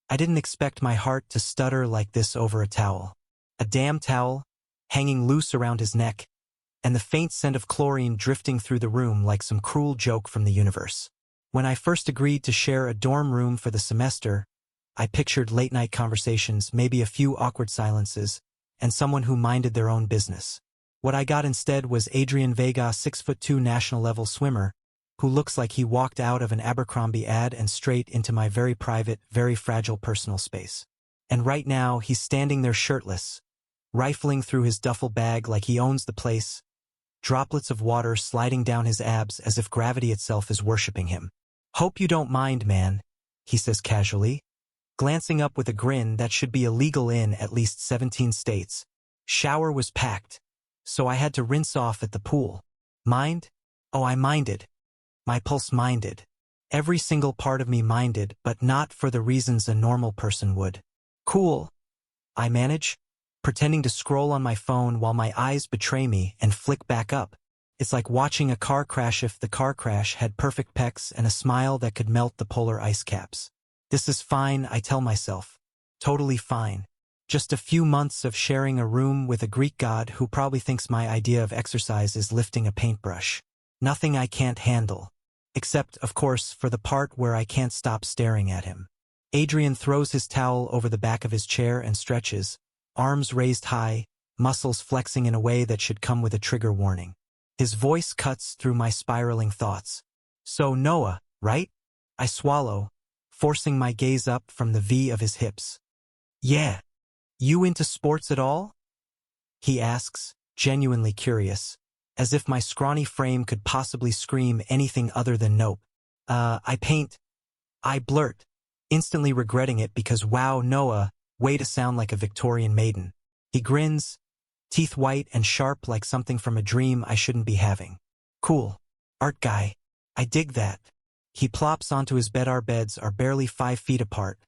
I didn't expect my heart to stutter like this over a towel. A damn towel, hanging loose around his neck, and the faint scent of chlorine drifting through the room like some cruel joke from the universe. When I first agreed to share a dorm room for the semester, I pictured late-night conversations, maybe a few awkward silences, and someone who minded their own business. What I got instead was Adrian Vega, 6'2" national-level swimmer, who looks like he walked out of an Abercrombie ad and straight into my very private, very fragile personal space. And right now, he's standing there shirtless, rifling through his duffel bag like he owns the place, droplets of water sliding down his abs as if gravity itself is worshipping him. "Hope you don't mind, man," he says casually, glancing up with a grin that should be illegal in at least 17 states. Shower was packed, so I had to rinse off at the pool. Mind? Oh, I minded. My pulse minded. Every single part of me minded, but not for the reasons a normal person would. Cool, I manage, pretending to scroll on my phone while my eyes betray me and flick back up. It's like watching a car crash if the car crash had perfect pecs and a smile that could melt the polar ice caps. This is fine, I tell myself. Totally fine. Just a few months of sharing a room with a Greek god who probably thinks my idea of exercise is lifting a paintbrush. Nothing I can't handle. Except, of course, for the part where I can't stop staring at him. Adrian throws his towel over the back of his chair and stretches, arms raised high, muscles flexing in a way that should come with a trigger warning. His voice cuts through my spiraling thoughts. "So Noah, right?" I swallow, forcing my gaze up from the V of his hips. "Yeah. You into sports at all?" he asks, genuinely curious, as if my scrawny frame could possibly scream anything other than nope. I paint. I blurt, instantly regretting it because wow, Noah, way to sound like a Victorian maiden. He grins, teeth white and sharp like something from a dream I shouldn't be having. "Cool. Art guy. I dig that." He plops onto his bed. Our beds are barely 5 feet apart,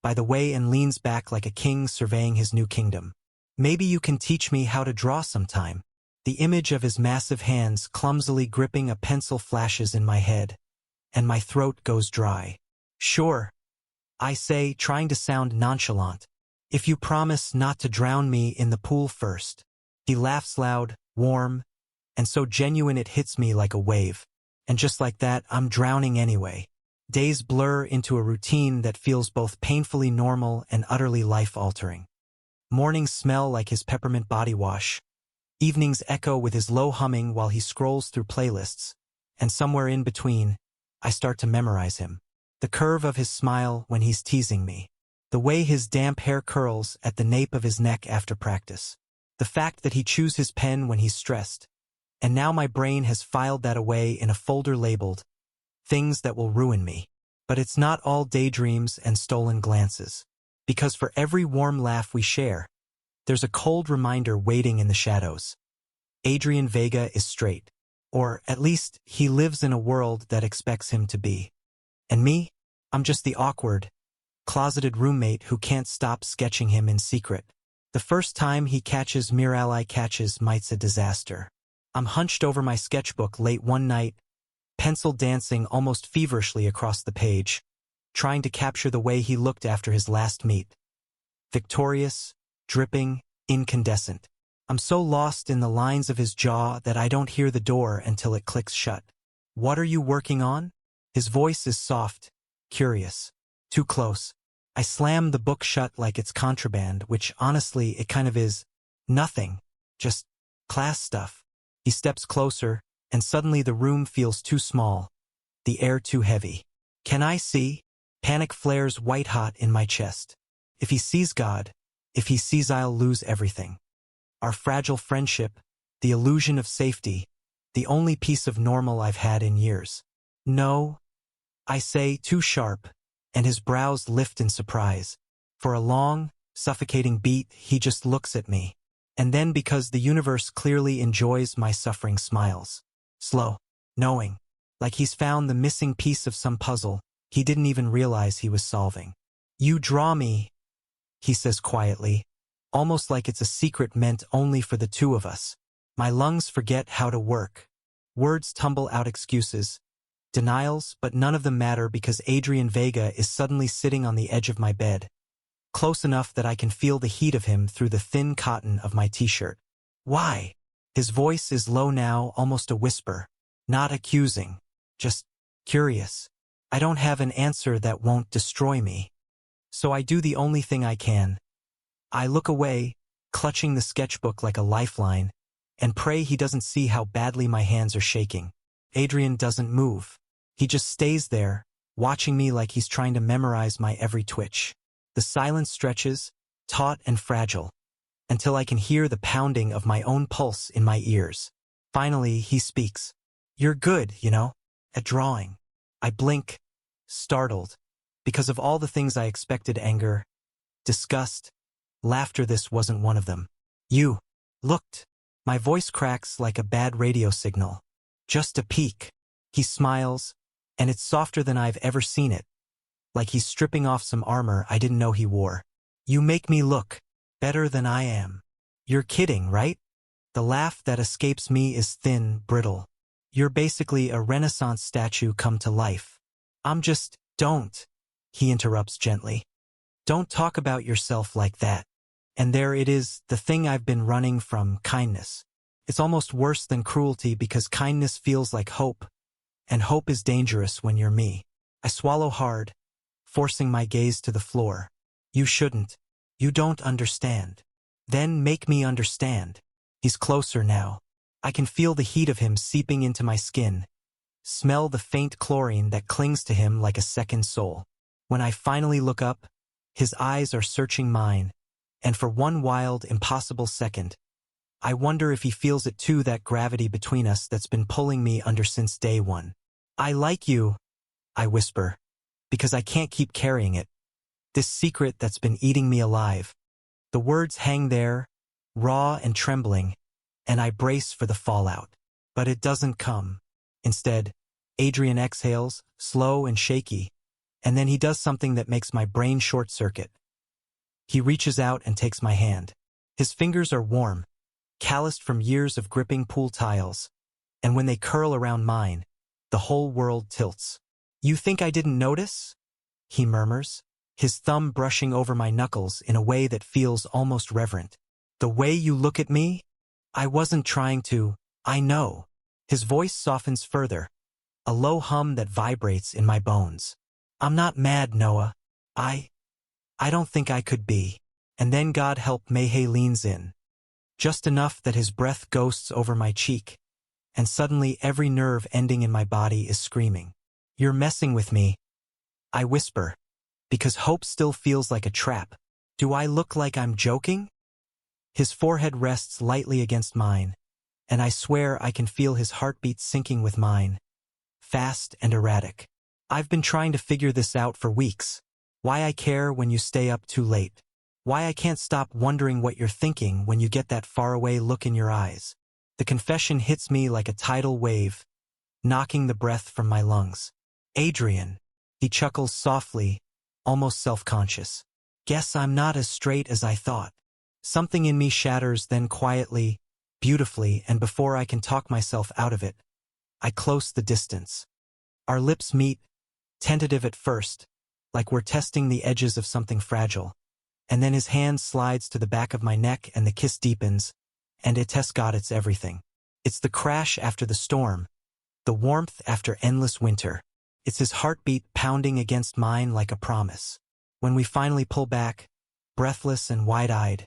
by the way, and leans back like a king surveying his new kingdom. "Maybe you can teach me how to draw sometime." The image of his massive hands clumsily gripping a pencil flashes in my head, and my throat goes dry. "Sure," I say, trying to sound nonchalant. "If you promise not to drown me in the pool first." He laughs loud, warm, and so genuine it hits me like a wave. And just like that, I'm drowning anyway. Days blur into a routine that feels both painfully normal and utterly life-altering. Mornings smell like his peppermint body wash. Evenings echo with his low humming while he scrolls through playlists, and somewhere in between, I start to memorize him. The curve of his smile when he's teasing me. The way his damp hair curls at the nape of his neck after practice. The fact that he chews his pen when he's stressed. And now my brain has filed that away in a folder labeled "Things That Will Ruin Me." But it's not all daydreams and stolen glances. Because for every warm laugh we share, there's a cold reminder waiting in the shadows. Adrian Vega is straight. Or, at least, he lives in a world that expects him to be. And me? I'm just the awkward, closeted roommate who can't stop sketching him in secret. The first time he catches Miralai catches might's a disaster. I'm hunched over my sketchbook late one night, pencil dancing almost feverishly across the page, trying to capture the way he looked after his last meet. Victorious, dripping, incandescent. I'm so lost in the lines of his jaw that I don't hear the door until it clicks shut. "What are you working on?" His voice is soft, curious. Too close. I slam the book shut like it's contraband, which honestly it kind of is. "Nothing. Just class stuff." He steps closer, and suddenly the room feels too small, the air too heavy. "Can I see?" Panic flares white-hot in my chest. If he sees God, if he sees I'll lose everything. Our fragile friendship, the illusion of safety, the only piece of normal I've had in years. "No," I say, too sharp, and his brows lift in surprise. For a long, suffocating beat, he just looks at me. And then, because the universe clearly enjoys my suffering, smiles. Slow, knowing, like he's found the missing piece of some puzzle he didn't even realize he was solving. "You draw me," he says quietly, almost like it's a secret meant only for the two of us. My lungs forget how to work. Words tumble out, excuses, denials, but none of them matter because Adrian Vega is suddenly sitting on the edge of my bed, close enough that I can feel the heat of him through the thin cotton of my t-shirt. Why? His voice is low now, almost a whisper. Not accusing, just curious. I don't have an answer that won't destroy me. So I do the only thing I can. I look away, clutching the sketchbook like a lifeline, and pray he doesn't see how badly my hands are shaking. Adrian doesn't move. He just stays there, watching me like he's trying to memorize my every twitch. The silence stretches, taut and fragile, until I can hear the pounding of my own pulse in my ears. Finally, he speaks. You're good, at drawing. I blink, startled, because of all the things I expected: anger, disgust, laughter. This wasn't one of them. You looked. My voice cracks like a bad radio signal. Just a peek. He smiles, and it's softer than I've ever seen it, like he's stripping off some armor I didn't know he wore. You make me look better than I am. You're kidding, right? The laugh that escapes me is thin, brittle. You're basically a Renaissance statue come to life. Don't, he interrupts gently. Don't talk about yourself like that. And there it is, the thing I've been running from: kindness. It's almost worse than cruelty because kindness feels like hope, and hope is dangerous when you're me. I swallow hard, forcing my gaze to the floor. You shouldn't. You don't understand. Then make me understand. He's closer now. I can feel the heat of him seeping into my skin, smell the faint chlorine that clings to him like a second soul. When I finally look up, his eyes are searching mine, and for one wild, impossible second, I wonder if he feels it too, that gravity between us that's been pulling me under since day one. I like you, I whisper, because I can't keep carrying it. This secret that's been eating me alive. The words hang there, raw and trembling, and I brace for the fallout. But it doesn't come. Instead, Adrian exhales, slow and shaky, and then he does something that makes my brain short-circuit. He reaches out and takes my hand. His fingers are warm, calloused from years of gripping pool tiles, and when they curl around mine, the whole world tilts. You think I didn't notice? He murmurs, his thumb brushing over my knuckles in a way that feels almost reverent. The way you look at me? I wasn't trying to. I know. His voice softens further, a low hum that vibrates in my bones. I'm not mad, Noah. I don't think I could be. And then God help Mayhay leans in. Just enough that his breath ghosts over my cheek, and suddenly every nerve ending in my body is screaming. You're messing with me, I whisper, because hope still feels like a trap. Do I look like I'm joking? His forehead rests lightly against mine, and I swear I can feel his heartbeat syncing with mine, fast and erratic. I've been trying to figure this out for weeks. Why I care when you stay up too late. Why I can't stop wondering what you're thinking when you get that faraway look in your eyes. The confession hits me like a tidal wave, knocking the breath from my lungs. Adrian, he chuckles softly, almost self-conscious. Guess I'm not as straight as I thought. Something in me shatters, then quietly, beautifully, and before I can talk myself out of it, I close the distance. Our lips meet, tentative at first, like we're testing the edges of something fragile. And then his hand slides to the back of my neck and the kiss deepens, and it's everything. It's the crash after the storm, the warmth after endless winter. It's his heartbeat pounding against mine like a promise. When we finally pull back, breathless and wide-eyed,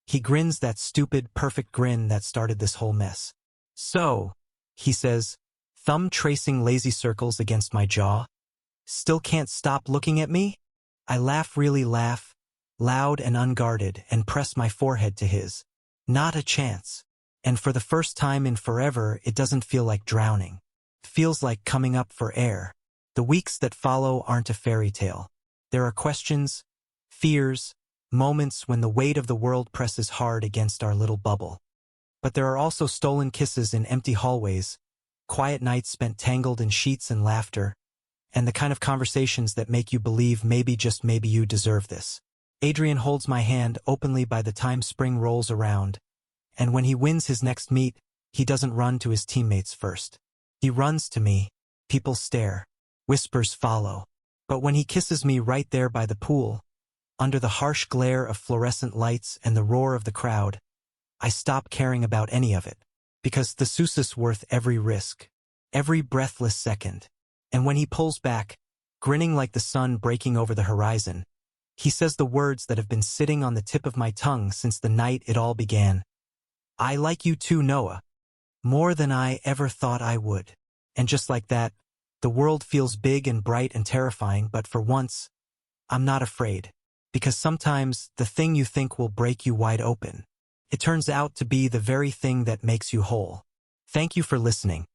he grins that stupid, perfect grin that started this whole mess. So, he says, thumb tracing lazy circles against my jaw, still can't stop looking at me? I laugh, really laugh, loud and unguarded, and press my forehead to his. Not a chance. And for the first time in forever, it doesn't feel like drowning. It feels like coming up for air. The weeks that follow aren't a fairy tale. There are questions, fears, moments when the weight of the world presses hard against our little bubble. But there are also stolen kisses in empty hallways, quiet nights spent tangled in sheets and laughter, and the kind of conversations that make you believe maybe, just maybe, you deserve this. Adrian holds my hand openly by the time spring rolls around, and when he wins his next meet, he doesn't run to his teammates first. He runs to me, People stare. Whispers follow. But when he kisses me right there by the pool, under the harsh glare of fluorescent lights and the roar of the crowd, I stop caring about any of it. Because the Seuss's worth every risk, every breathless second. And when he pulls back, grinning like the sun breaking over the horizon, he says the words that have been sitting on the tip of my tongue since the night it all began. I like you too, Noah. More than I ever thought I would. And just like that, the world feels big and bright and terrifying, but for once, I'm not afraid. Because sometimes the thing you think will break you wide open, it turns out to be the very thing that makes you whole. Thank you for listening.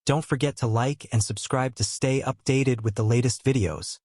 Don't forget to like and subscribe to stay updated with the latest videos.